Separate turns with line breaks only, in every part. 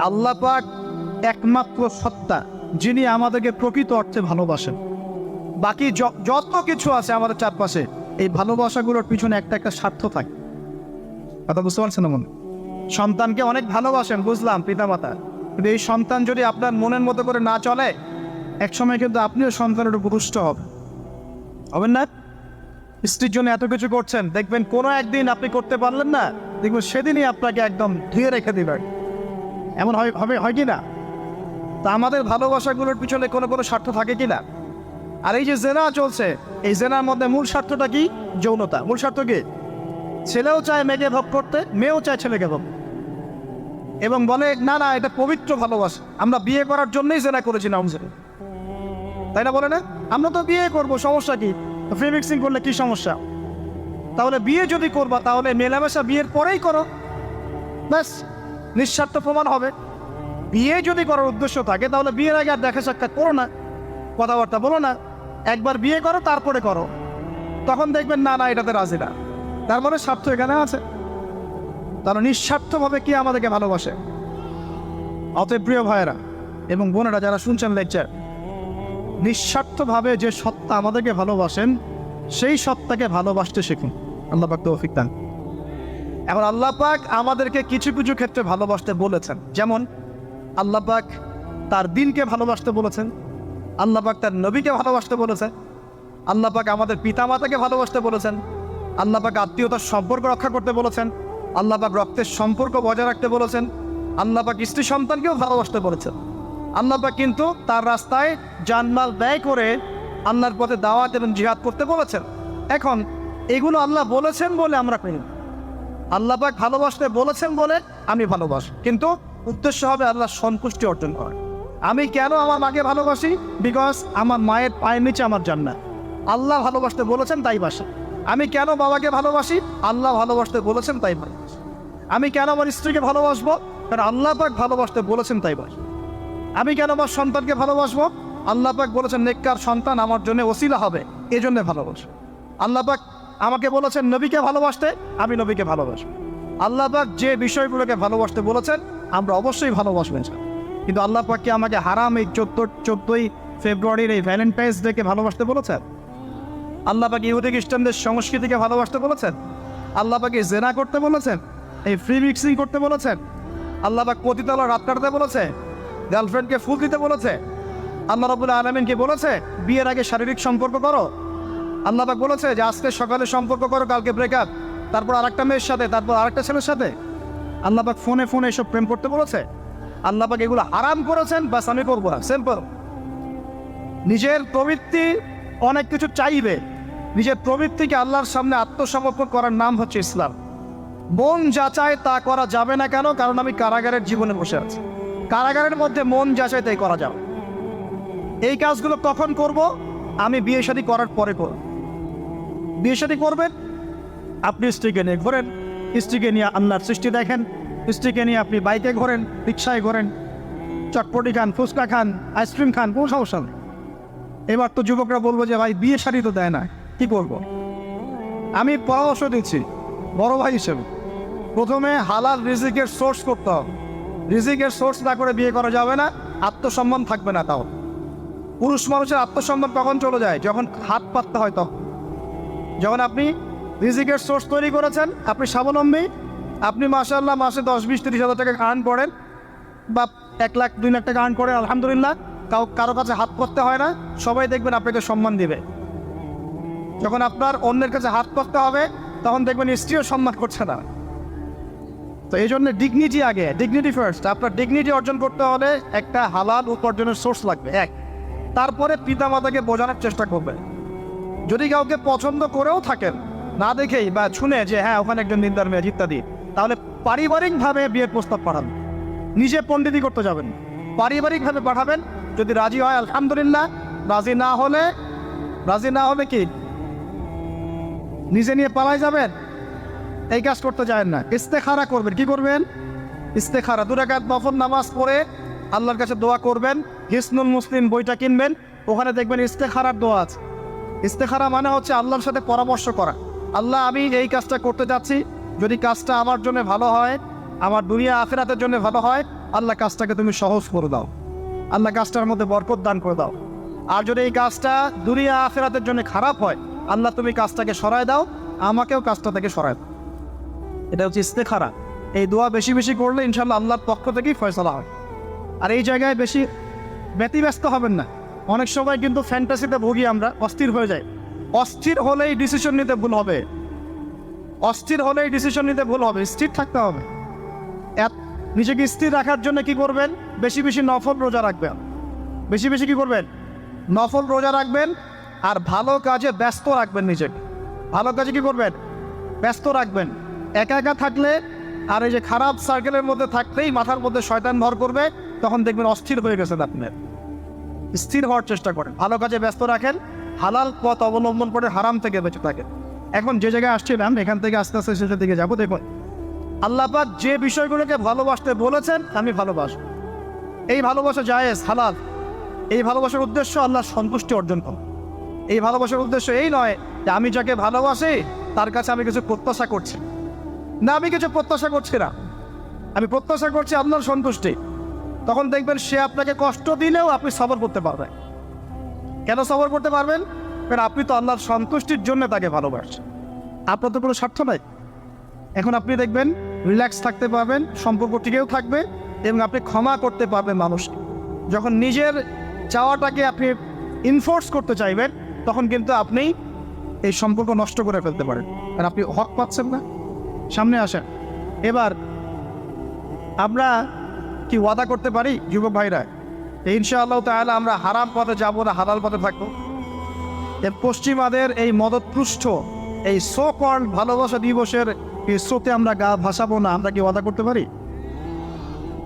আল্লাহ পাক একমাত্র সত্তা যিনি আমাদেরকে প্রকৃত অর্থে ভালোবাসেন। বাকি যত কিছু আছে আমাদের চারপাশে, এই ভালোবাসাগুলোর পিছনে একটা একটা স্বার্থ থাকে। কথা বুঝতে পারছেন না? মনে সন্তানকে অনেক ভালোবাসেন, বুঝলাম, পিতামাতা, কিন্তু এই সন্তান যদি আপনার মনের মতো করে না চলে, একসময় কিন্তু আপনিও সন্তানের উপর রুষ্ট হবেন না? স্ত্রীর জন্য এত কিছু করছেন, দেখবেন কোনো একদিন আপনি করতে পারলেন না, দেখবেন সেদিনই আপনাকে একদম ধুয়ে রেখে দিবেন। এমন হয় কি না? তা আমাদের ভালোবাসাগুলোর পিছনে কোনো স্বার্থ থাকে কি না? আর এই যে জেনা চলছে, এই জেনার মধ্যে মূল স্বার্থটা কি? যৌনতা। মূল স্বার্থ কি? ছেলেও চায় মেয়েকে ভোগ করতে, মেয়েও চায় ছেলেকে ভোগ, এবং বলে না না এটা পবিত্র ভালোবাসা, আমরা বিয়ে করার জন্যই জেনা করেছি না, তাই না? বলে না আমরা তো বিয়ে করবো, সমস্যা কি? ফ্রি মিক্সিং করলে কি সমস্যা? তাহলে বিয়ে যদি করবা তাহলে মেলামেশা বিয়ের পরেই করো, ব্যাস, নিঃস্বার্থ প্রমাণ হবে। বিয়ে যদি করার উদ্দেশ্য থাকে তাহলে বিয়ের আগে আর দেখা সাক্ষাৎ করো না, কথাবার্তা বলো না, একবার বিয়ে করো তারপরে করো, তখন দেখবেন না না এটাতে রাজি না। তার মানে স্বার্থ এখানে আছে। তারা নিঃস্বার্থভাবে কি আমাদেরকে ভালোবাসে। অতএব প্রিয় ভাইয়েরা এবং বোনেরা যারা শুনছেন লেকচার, নিঃস্বার্থভাবে যে সত্তা আমাদেরকে ভালোবাসেন, সেই সত্তাকে ভালোবাসতে শিখুন। আল্লাহ পাক তৌফিক দান। এখন আল্লাহ পাক আমাদেরকে কিছু কিছু ক্ষেত্রে ভালোবাসতে বলেছেন, যেমন আল্লাহ পাক তার দিনকে ভালোবাসতে বলেছেন, আল্লাহ পাক তার নবীকে ভালোবাসতে বলেছেন, আল্লাহ পাক আমাদের পিতামাতাকে ভালোবাসতে বলেছেন, আল্লাহ পাক আত্মীয়তার সম্পর্ক রক্ষা করতে বলেছেন, আল্লাহ পাক রক্তের সম্পর্ক বজায় রাখতে বলেছেন, আল্লাহ পাক স্ত্রী সন্তানকেও ভালোবাসতে বলেছেন। আল্লাহ পাক কিন্তু তার রাস্তায় জানমাল ব্যয় করে আল্লাহর পথে দাওয়াত এবং জিহাদ করতে বলেছেন। এখন এগুলো আল্লাহ বলেছেন বলে আমরা করি, আল্লাহ পাক ভালোবাসতে বলেছেন বলে আমি ভালোবাসি, কিন্তু উদ্দেশ্য হবে আল্লাহর সন্তুষ্টি অর্জন করা। আমি কেন আমার মাকে ভালোবাসি? বিকজ আমার মায়ের পায়ের নিচে আমার জান্নাত। আল্লাহ ভালোবাসতে বলেছেন তাই বাসি। আমি কেন বাবাকে ভালোবাসি? আল্লাহ ভালোবাসতে বলেছেন তাই ভালোবাসি। আমি কেন আমার স্ত্রীকে ভালোবাসবো? কারণ আল্লাহ পাক ভালোবাসতে বলেছেন তাই বাসি। আমি কেন আমার সন্তানকে ভালোবাসবো? আল্লাহ পাক বলেছেন নেককার সন্তান আমার জন্য ওসিলা হবে, এই জন্যে ভালোবাসি। আল্লাহ পাক আমাকে বলেছেন নবীকে ভালোবাসতে, আমি নবীকে ভালোবাসবো। আল্লাহ পাক যে বিষয়গুলোকে ভালোবাসতে বলেছেন আমরা অবশ্যই ভালোবাসবেন। কিন্তু আল্লাহ পাক কি আমাকে হারাম এই 14ই ফেব্রুয়ারির এই ভ্যালেন্টাইন্স ডেকে ভালোবাসতে বলেছেন? আল্লাহ পাক ইহুদি খ্রিস্টানদের সংস্কৃতিকে ভালোবাসতে বলেছেন? আল্লাহ পাক জেনা করতে বলেছেন? এই ফ্রি মিক্সিং করতে বলেছেন? আল্লাহ পাক পতিতালয় রাত কাটাতে বলেছে? গার্লফ্রেন্ডকে ফুল দিতে বলেছে? আল্লাহ রাব্বুল আলামিন কি বলেছে বিয়ের আগে শারীরিক সম্পর্ক করো? আল্লাহ পাক বলেছে যে আজকে সকালে সম্পর্ক করো, কালকে ব্রেকআপ, তারপর আরেকটা মেয়ের সাথে, তারপর আরেকটা ছেলের সাথে? আল্লাহ পাক ফোনে এসব প্রেম করতে বলেছে? আল্লাহ পাক এগুলো হারাম করেছেন, বাস আমি করবো না, সিম্পল। নিজের প্রবৃত্তি অনেক কিছু চাইবে, নিজের প্রবৃত্তিকে আল্লাহর সামনে আত্মসমর্পণ করার নাম হচ্ছে ইসলাম। মন যাচাই তা করা যাবে না কেন? কারণ আমি কারাগারের জীবনে বসে আছি। কারাগারের মধ্যে মন যাচাই তাই করা যাবে। এই কাজগুলো কখন করব? আমি বিয়ে শাদী করার পরে করব। বিয়ে শাদী করবেন, আপনি স্ত্রীকে নিয়ে ঘোরেন, স্ত্রীকে নিয়ে আল্লাহর সৃষ্টি দেখেন, স্ত্রীকে নিয়ে আপনি বাইকে ঘোরেন, রিক্সায় ঘোরেন, চটপটি খান, ফুচকা খান, আইসক্রিম খান, কোনো সমস্যা নেই। এবার তো যুবকরা বলবো যে ভাই বিয়ে শাদী তো দেয় না, কি করব? আমি পরামর্শ দিচ্ছি বড় ভাই হিসেবে, প্রথমে হালাল রিজিকের সোর্স করতে হবে। রিজিকের সোর্স না করে বিয়ে করা যাবে না, আত্মসম্মান থাকবে না। তাও পুরুষ মানুষের আত্মসম্মান কখন চলে যায়? যখন হাত পাততে হয় তখন। যখন আপনি রিজিকের সোর্স তৈরি করেছেন, আপনি স্বাবলম্বী, আপনি মাশাআল্লাহ মাসে 10-20-30 হাজার টাকা আর্ন করেন, বা 1 লাখ 2 লাখ টাকা আর্ন করেন, আলহামদুলিল্লাহ, কারো কাছে হাত পাততে হয় না, সবাই দেখবেন আপনাকে সম্মান দিবে। যখন আপনার অন্যের কাছে হাত পাততে হবে তখন দেখবেন স্ত্রীও সম্মান করছে না। তো এই জন্য ডিগনিটি আগে, ডিগনিটি ফার্স্ট। আপনার ডিগনিটি অর্জন করতে হলে একটা হালাল উপার্জনের সোর্স লাগবে, এক। তারপরে পিতামাতাকে বোঝানোর চেষ্টা করবে। যদি কাউকে পছন্দ করেও থাকেন, না দেখেই বা শুনে যে হ্যাঁ ওখানে একজন নিন্দার মেয়ে ইত্যাদি, তাহলে পারিবারিকভাবে বিয়ের প্রস্তাব পাঠান, নিজে পণ্ডিতি করতে যাবেন, পারিবারিকভাবে পাঠাবেন। যদি রাজি হয় আলহামদুলিল্লাহ, রাজি না হলে কি নিজে নিয়ে পালাই যাবেন? এই কাজ করতে যাবেন না। ইস্তেখারা করবেন। কি করবেন? ইস্তেখারা 2 রাকাত নফল নামাজ পড়ে আল্লাহর কাছে দোয়া করবেন। হিসনুল মুসলিম বইটা কিনবেন, ওখানে দেখবেন ইস্তেখারার দোয়া আছে। ইস্তেখারা মানে হচ্ছে আল্লাহর সাথে পরামর্শ করা। আল্লাহ আমি এই কাজটা করতে যাচ্ছি, যদি কাজটা আমার জন্য ভালো হয়, আমার দুনিয়া আখিরাতের জন্য ভালো হয়, আল্লাহ কাজটাকে তুমি সহজ করে দাও, আল্লাহ কাজটার মধ্যে বরকত দান করে দাও। আর যদি এই কাজটা দুনিয়া আখিরাতের জন্য খারাপ হয়, আল্লাহ তুমি কাজটাকে সরায় দাও, আমাকেও কাজটা থেকে সরায় দাও। এটা হচ্ছে ইস্তেখারা। এই দোয়া বেশি বেশি করলে ইনশাল্লাহ আল্লাহর পক্ষ থেকেই ফয়সালা হয়। আর এই জায়গায় বেশি ব্যতিব্যস্ত হবেন না। অনেক সময় কিন্তু ফ্যান্টাসিতে ভুগি আমরা, অস্থির হয়ে যায়। অস্থির হলেই ডিসিশন নিতে ভুল হবে, অস্থির হলেই ডিসিশন নিতে ভুল হবে। স্থির থাকতে হবে। নিজেকে স্থির রাখার জন্য কি করবেন? বেশি বেশি নফল রোজা রাখবেন। বেশি বেশি কি করবেন? নফল রোজা রাখবেন। আর ভালো কাজে ব্যস্ত রাখবেন নিজেকে। ভালো কাজে কি করবেন? ব্যস্ত রাখবেন। একা একা থাকলে আর এই যে খারাপ সার্কেলের মধ্যে থাকলেই মাথার মধ্যে শয়তান ভর করবে, তখন দেখবেন অস্থির হয়ে গেছেন আপনার। স্থির হওয়ার চেষ্টা করেন, ভালো কাজে ব্যস্ত রাখেন, হালাল পথ অবলম্বন করে হারাম থেকে বেঁচে থাকেন। এখন যে জায়গায় আসছিলাম, এখান থেকে আস্তে আস্তে শেষের দিকে যাবো। দেখুন, আল্লাহ পাক যে বিষয়গুলোকে ভালোবাসতে বলেছেন আমি ভালোবাসব। এই ভালোবাসা জায়েজ, হালাল। এই ভালোবাসার উদ্দেশ্য আল্লাহর সন্তুষ্টি অর্জন করা। এই ভালোবাসার উদ্দেশ্য এই নয় যে আমি যাকে ভালোবাসি তার কাছে আমি কিছু প্রত্যাশা করছি না, আমি কিছু প্রত্যাশা করছি না, আমি প্রত্যাশা করছি আল্লাহর সন্তুষ্টি। তখন দেখবেন সে আপনাকে কষ্ট দিলেও আপনি সবর করতে পারবেন। কেন সবর করতে পারবেন? কারণ আপনি তো আল্লাহর সন্তুষ্টির জন্য তাকে ভালোবাসছেন, আপনার তো কোনো স্বার্থ নাই। এখন আপনি দেখবেন রিল্যাক্স থাকতে পারবেন, সম্পর্ক টিকেও থাকবে এবং আপনি ক্ষমা করতে পারবেন মানুষকে। যখন নিজের চাওয়াটাকে আপনি ইনফোর্স করতে চাইবেন, তখন কিন্তু আপনি এই সম্পর্ক নষ্ট করে ফেলতে পারেন, আর আপনি হক পাচ্ছেন না। সামনে আসেন। এবার আমরা কি ওয়াদা করতে পারি যুবক ভাইরা, ইনশাআল্লাহ তাআলা আমরা হারাম পথে যাব না, হালাল পথে থাকবো। পশ্চিমাদের এই মদতপুষ্ট এই সো কল্ড ভালোবাসা দিবসের এই স্রোতে আমরা গা ভাসাবো না। আমরা কি ওয়াদা করতে পারি?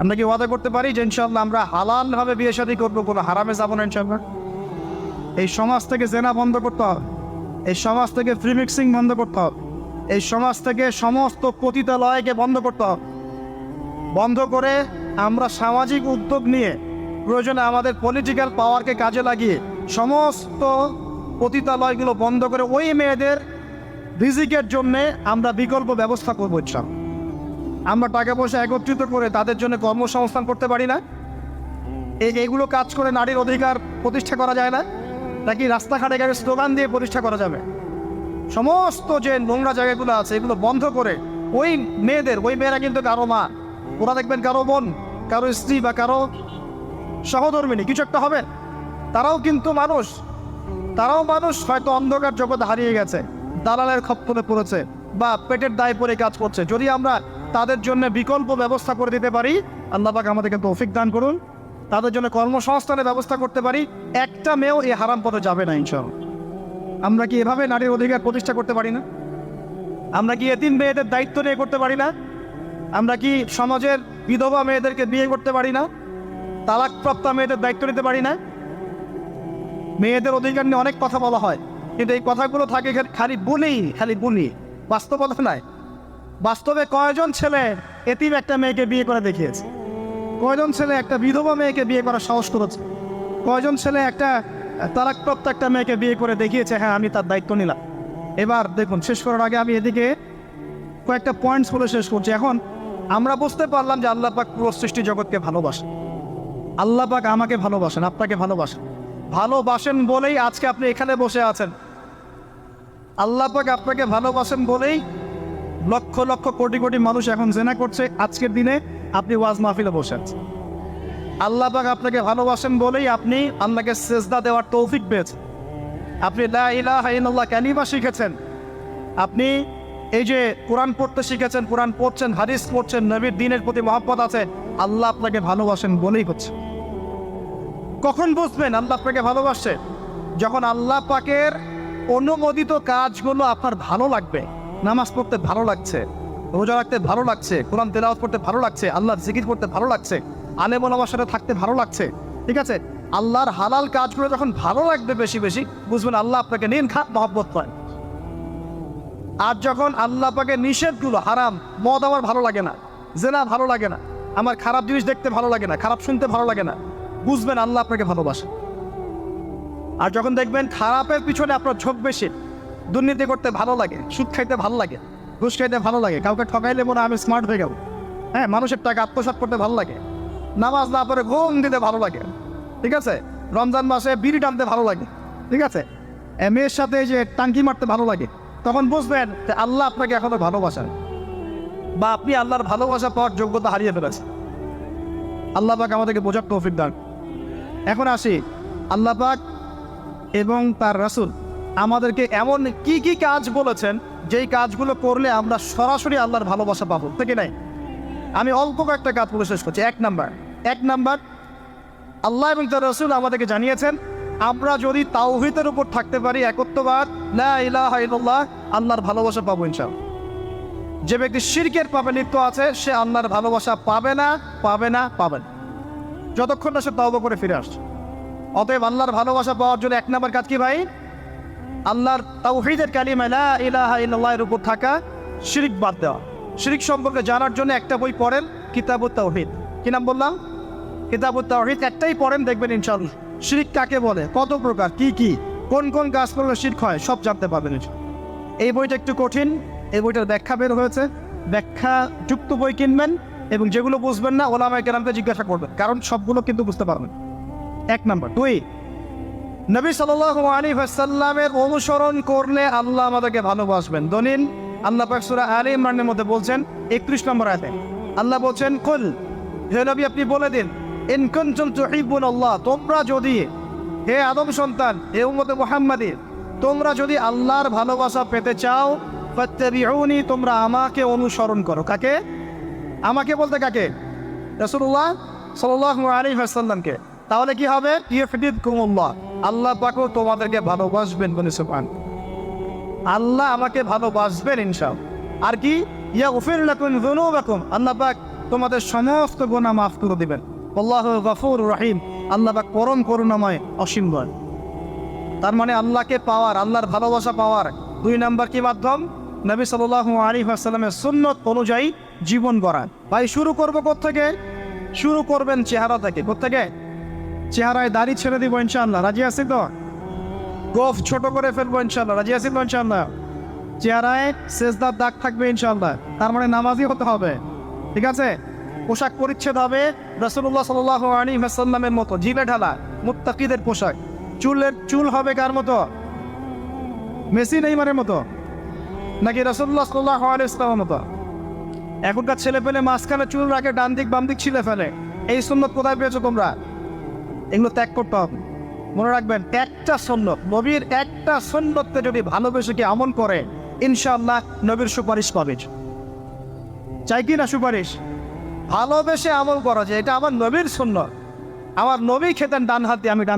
আমরা কি ওয়াদা করতে পারি যে ইনশাআল্লাহ আমরা হালালভাবে বিয়ে শাদী করবো, কোনো হারামে যাবো না ইনশাআল্লাহ? এই সমাজ থেকে জেনা বন্ধ করতে হবে, এই সমাজ থেকে ফ্রি মিক্সিং বন্ধ করতে হবে, এই সমাজ থেকে সমস্ত পতিতালয়কে বন্ধ করতে হবে। বন্ধ করে আমরা সামাজিক উদ্যোগ নিয়ে প্রয়োজনে আমাদের পলিটিক্যাল পাওয়ারকে কাজে লাগিয়ে সমস্ত পতিতালয়গুলো বন্ধ করে ওই মেয়েদের রিজিকের জন্যে আমরা বিকল্প ব্যবস্থা করবো ইনশাআল্লাহ। আমরা টাকা পয়সা একত্রিত করে তাদের জন্য কর্মসংস্থান করতে পারি না? এইগুলো কাজ করে নারীর অধিকার প্রতিষ্ঠা করা যায় না? নাকি রাস্তাঘাটে গেলে স্লোগান দিয়ে প্রতিষ্ঠা করা যাবে? সমস্ত যে নোংরা জায়গাগুলো আছে এগুলো বন্ধ করে ওই মেয়েদের, ওই মেয়েরা কিন্তু কারো মা, ওরা দেখবেন কারো বোন, কারো স্ত্রী বা কারো সহধর্মিনী কিছু একটা হবে, তারাও কিন্তু মানুষ, তারাও মানুষ, হয়তো অন্ধকার জগৎ হারিয়ে গেছে, দালালের খপ্পরে পড়েছে বা পেটের দায়ে পড়ে কাজ করছে। যদি আমরা তাদের জন্য বিকল্প ব্যবস্থা করে দিতে পারি, আল্লাহ পাক আমাদেরকে তৌফিক দান করুন, তাদের জন্য কর্মসংস্থানের ব্যবস্থা করতে পারি, একটা মেয়েও এই হারাম পথে যাবে না ইনশাআল্লাহ। আমরা কি এভাবে নারীর অধিকার প্রতিষ্ঠা করতে পারি না? আমরা কি এতিম মেয়েদের দায়িত্ব নিয়ে করতে পারি না? আমরা কি সমাজের বিধবা মেয়েদেরকে বিয়ে করতে পারি না? তালাকপ্রাপ্ত মেয়েদের দায়িত্ব নিতে পারি না? মেয়েদের অধিকার নিয়ে অনেক কথা বলা হয়, কিন্তু এই কথাগুলো থাকে খালি বলি, বাস্তবতা নাই। বাস্তবে কয়জন ছেলে এতিম একটা মেয়েকে বিয়ে করে দেখিয়েছে? কয়জন ছেলে একটা বিধবা মেয়েকে বিয়ে করার সাহস করেছে? কয়জন ছেলে একটা তালাকপ্রাপ্ত একটা মেয়েকে বিয়ে করে দেখিয়েছে হ্যাঁ আমি তার দায়িত্ব নিলাম? এবার দেখুন, শেষ করার আগে আমি এদিকে কয়েকটা পয়েন্টস বলে শেষ করছি। এখন আমরা বুঝতে পারলাম যে আল্লাহ পাক পুরো সৃষ্টি জগৎকে ভালোবাসেন। আল্লাহ পাক আমাকে ভালোবাসেন, আপনাকে ভালোবাসেন। ভালোবাসেন বলেই আজকে আপনি এখানে বসে আছেন। আল্লাহ পাক আপনাকে ভালোবাসেন বলেই লক্ষ লক্ষ কোটি কোটি মানুষ এখন জেনা করছে, আজকের দিনে আপনি ওয়াজ মাহফিলে বসে আছেন। আল্লাহ পাক আপনাকে ভালোবাসেন বলেই আপনি আল্লাহকে সেজদা দেওয়ার তৌফিক পেয়েছেন। আপনি লা ইলাহা ইল্লাল্লাহ কালিমা শিখেছেন, আপনি এই যে কোরআন পড়তে শিখেছেন, কোরআন পড়ছেন, হাদিস পড়ছেন, নবীর দ্বীনের প্রতি মহব্বত আছে, আল্লাহ আপনাকে ভালোবাসেন বলেই হচ্ছে। কখন বুঝবেন আল্লাহ আপনাকে ভালোবাসছে? যখন আল্লাহ পাকের অনুমোদিত কাজগুলো আপনার ভালো লাগবে। নামাজ পড়তে ভালো লাগছে, রোজা রাখতে ভালো লাগছে, কোরআন তেলাওয়াত করতে ভালো লাগছে, আল্লাহর জিকির করতে ভালো লাগছে, আলেম ওলামার সাথে থাকতে ভালো লাগছে, ঠিক আছে? আল্লাহর হালাল কাজগুলো যখন ভালো লাগবে বেশি বেশি, বুঝবেন আল্লাহ আপনাকে নিন খাত মহব্বত করেন। আর যখন আল্লাহ পাকের নিষেধগুলো, হারাম, মদ আমার ভালো লাগে না, জেনা ভালো লাগে না, আমার খারাপ জিনিস দেখতে ভালো লাগে না, খারাপ শুনতে ভালো লাগে না, বুঝবেন আল্লাহ আপনাকে ভালোবাসে। আর যখন দেখবেন খারাপের পিছনে আপনার ঝোঁক বেশি, দুর্নীতি করতে ভালো লাগে, সুদ খাইতে ভালো লাগে, ঘুষ খাইতে ভালো লাগে, কাউকে ঠকাইলে মনে হয় আমি স্মার্ট হয়ে গেল, হ্যাঁ, মানুষের টাকা আত্মসাৎ করতে ভালো লাগে, নামাজ না পড়ে ঘুম দিতে ভালো লাগে, ঠিক আছে? রমজান মাসে বিড়ি টানতে ভালো লাগে, ঠিক আছে? মেয়ের সাথে যে টাঙ্কি মারতে ভালো লাগে, তখন বুঝবেন যে আল্লাহ আপনাকে এখনো ভালোবাসেন, বা আপনি আল্লাহর ভালোবাসা পাওয়ার যোগ্যতা হারিয়ে ফেলেছেন। আল্লাহ পাক আমাদেরকে বোঝার তৌফিক দান। এখন আসি, আল্লাহ পাক এবং তার রাসূল আমাদেরকে এমন কি কি কাজ বলেছেন যেই কাজগুলো করলে আমরা সরাসরি আল্লাহর ভালোবাসা পাবো, ঠিক নাই? আমি অল্প কয়েকটা কাজ বলে শেষ করছি। এক নাম্বার, আল্লাহ এবং তার রাসূল আমাদেরকে জানিয়েছেন আমরা যদি তাওহীদের উপর থাকতে পারি, একত্ববাদ, লা ইলাহা ইল্লাল্লাহ, আল্লাহর ভালোবাসা পাবো ইনশাআল্লাহ। যে ব্যক্তি শিরকের পাপে লিপ্ত আছে সে আল্লাহর ভালোবাসা পাবে না, যতক্ষণ না সে তওবা করে ফিরে আসছে। অতএব আল্লাহর ভালোবাসা পাওয়ার জন্য এক নাম্বার কাজ কি ভাই? আল্লাহর তাওহীদের কালিমা লা ইলাহা ইল্লাল্লাহ এর উপর থাকা, শিরক বাদ দেওয়া। শিরক সম্পর্কে জানার জন্য একটা বই পড়েন, কিতাবুত তাওহীদ। কি নাম বললাম? কিতাবুত তাওহীদ। একটাই পড়েন, দেখবেন ইনশাআল্লাহ শিরক কাকে বলে, কত প্রকার, কি কোন কাজ করলে শিরক হয় সব জানতে পারবেন। এই বইটা একটু কঠিন, এই বইটার ব্যাখ্যা বের হয়েছে, ব্যাখ্যা যুক্ত বই কিনবেন এবং যেগুলো বুঝবেন না ওলামায়ে কেরামকে জিজ্ঞাসা করবেন, কারণ সবগুলো কিন্তু বুঝতে পারবেন। এক নাম্বার। দুই, নবী সাল্লাল্লাহু আলাইহি ওয়াসাল্লামের অনুসরণ করলে আল্লাহ আমাদেরকে ভালোবাসবেন। দলিল, আল্লাহ পাক সূরা আলে ইমরানের মধ্যে বলছেন 31 নম্বর আয়াতে আল্লাহ বলছেন, কুল, হে নবী আপনি বলে দিন, ইন কুনতুম তুহিব্বুনাল্লাহ, তোমরা যদি, হে আদম সন্তান, হে উম্মতে মুহাম্মাদী, তোমরা যদি আল্লাহর ভালোবাসা পেতে চাও, ফাত্তাবিউনি, তোমরা আমাকে অনুসরণ করো। কাকে? আমাকে বলতে কাকে? রাসূলুল্লাহ সাল্লাল্লাহু আলাইহি ওয়াসাল্লামকে। তাহলে কি হবে? ইউহিব্বুকুমুল্লাহ, আল্লাহ পাকও তোমাদেরকে ভালোবাসবেন। বলে সুবহান, আল্লাহ আমাকে ভালোবাসবেন ইনশাআল্লাহ। আর কি? ইয়াগফির লাকুম যুনুবাকুম, আল্লাহ পাক তোমাদের সমস্ত গুনাহ মাফ করে দিবেন। আল্লাহু গফুরুর রহিম, আল্লাহ পাক পরম করুণাময়, অসীম দয়ালু। তার মানে আল্লাহকে পাওয়ার, আল্লাহর ভালোবাসা পাওয়ার দুই নাম্বার কি মাধ্যম? নবী সাল্লাল্লাহু আলাইহি ওয়াসাল্লামের সুন্নত অনুযায়ী জীবন গড়া। ভাই শুরু করবো কোত্থেকে? শুরু করবেন চেহারা থেকে। কোত্থেকে? চেহারায় দাড়ি ছেড়ে দিব ইনশাআল্লাহ, রাজি আছি তো? গোফ ছোট করে ফেলবো ইনশাআল্লাহ, রাজি আছি তো ইনশাআল্লাহ? চেহারায় সেজদার দাগ থাকবে ইনশাআল্লাহ, তার মানে নামাজি হতে হবে, ঠিক আছে? পোশাক পরিচ্ছদ হবে রাসূলুল্লাহ সাল্লাল্লাহু আলাইহি ওয়াসাল্লামের মতো, জিলে ঢালা মুত্তাকিদের পোশাক। চুল হবে কার মতো? মেসি নেইমারের মতো, নাকি রাসূলুল্লাহ সাল্লাল্লাহু আলাইহি ওয়াসাল্লামের মতো? এখনকার ছেলে পেলে মাঝখানে চুল রাখে, ডান দিক বাম দিক ছিলে ফেলে। এই সুন্নত কোথায় পেয়েছো তোমরা? এগুলো ত্যাগ করতে হবে। মনে রাখবেন, একটা সুন্নত, নবীর একটা সুন্নতকে যদি ভালোবেসে কি আমল করে, ইনশাআল্লাহ নবীর সুপারিশ পাবে। চাই কি না সুপারিশ? ভালোবেসে আমল করা যায়, এটা আমার নবীর সুন্নত। আমার নবী খেতেন ডান হাত দিয়ে, আমি ডান